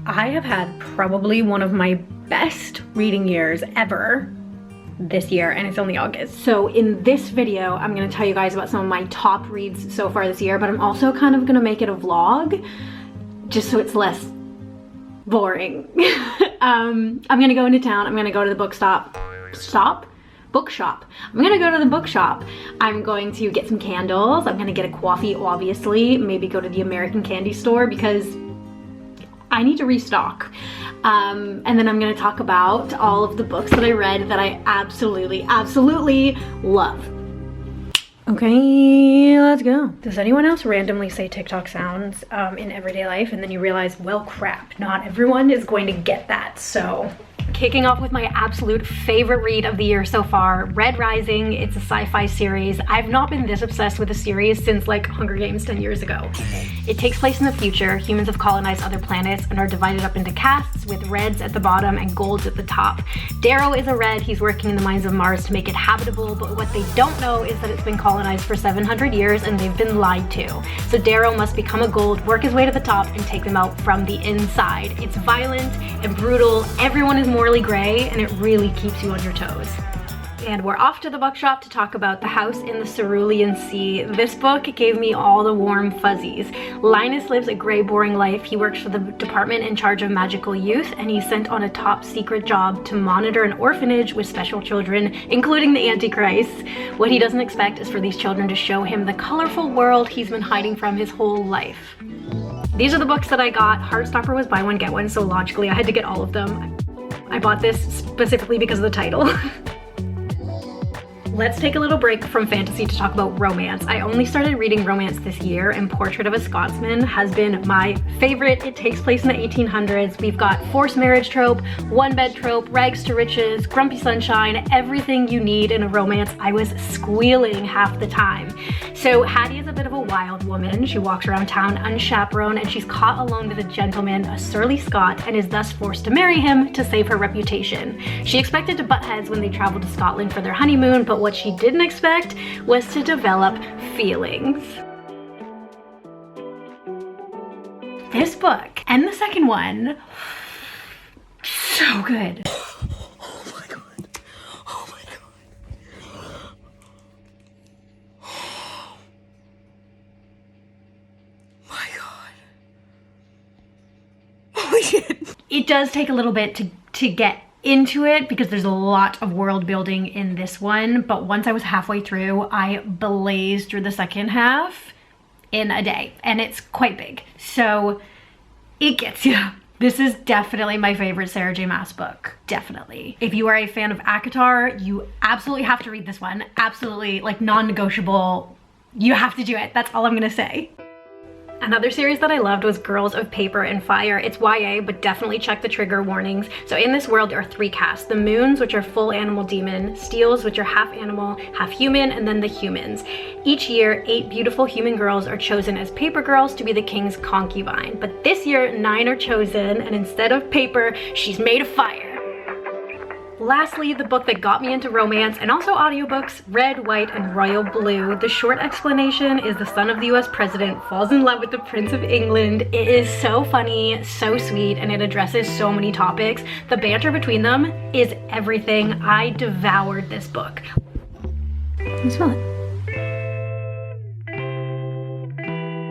I have had probably one of my best reading years ever this year, and it's only August. So in this video, I'm gonna tell you guys about some of my top reads so far this year, but I'm also kind of gonna make it a vlog just so it's less boring. I'm gonna go into town. I'm gonna go to the bookshop. I'm gonna go to the bookshop. I'm going to get some candles. I'm gonna get a coffee, obviously. Maybe go to the American Candy store because I need to restock. And then I'm gonna talk about all of the books that I read that I absolutely love. Okay, let's go. Does anyone else randomly say TikTok sounds in everyday life and then you realize, well, crap, not everyone is going to get that, so. Kicking off with my absolute favorite read of the year so far, Red Rising. It's a sci-fi series. I've not been this obsessed with a series since like Hunger Games 10 years ago. It takes place in the future. Humans have colonized other planets and are divided up into castes with reds at the bottom and golds at the top. Darrow is a red. He's working in the mines of Mars to make it habitable, but what they don't know is that it's been colonized for 700 years and they've been lied to. So Darrow must become a gold, work his way to the top, and take them out from the inside. It's violent and brutal. Everyone is morally gray, and it really keeps you on your toes. And we're off to the bookshop to talk about The House in the Cerulean Sea. This book gave me all the warm fuzzies. Linus lives a gray, boring life. He works for the department in charge of magical youth, and he's sent on a top secret job to monitor an orphanage with special children, including the Antichrist. What he doesn't expect is for these children to show him the colorful world he's been hiding from his whole life. These are the books that I got. Heartstopper was buy one, get one, so logically I had to get all of them. I bought this specifically because of the title. Let's take a little break from fantasy to talk about romance. I only started reading romance this year, and Portrait of a Scotsman has been my favorite. It takes place in the 1800s. We've got forced marriage trope, one bed trope, rags to riches, grumpy sunshine, everything you need in a romance. I was squealing half the time. So Hattie is a bit of a wild woman. She walks around town unchaperoned, and she's caught alone with a gentleman, a surly Scot, and is thus forced to marry him to save her reputation. She expected to butt heads when they traveled to Scotland for their honeymoon, but what she didn't expect was to develop feelings. This book and the second one, so good. Oh my god. Oh my god. Oh my god. Holy shit. It does take a little bit to get into it because there's a lot of world building in this one, but once I was halfway through, I blazed through the second half in a day, and it's quite big, so it gets you. This is definitely my favorite Sarah J. Maas book, definitely. If you are a fan of ACOTAR, you absolutely have to read this one. Absolutely, like non-negotiable, you have to do it. That's all I'm gonna say. Another series that I loved was Girls of Paper and Fire. It's YA, but definitely check the trigger warnings. So in this world, there are three castes. The Moons, which are full animal demon, Steels, which are half animal, half human, and then the Humans. Each year, 8 beautiful human girls are chosen as paper girls to be the king's concubine. But this year, 9 are chosen, and instead of paper, she's made of fire. Lastly, the book that got me into romance and also audiobooks, Red, White, and Royal Blue. The short explanation is the son of the US president falls in love with the Prince of England. It is so funny, so sweet, and it addresses so many topics. The banter between them is everything. I devoured this book. Let's smell it.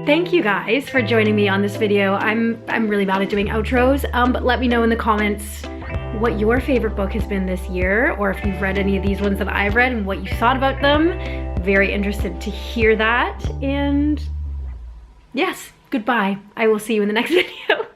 Thank you guys for joining me on this video. I'm really bad at doing outros, but let me know in the comments what your favorite book has been this year, or if you've read any of these ones that I've read and what you thought about them. Very interested to hear that. And yes, goodbye. I will see you in the next video.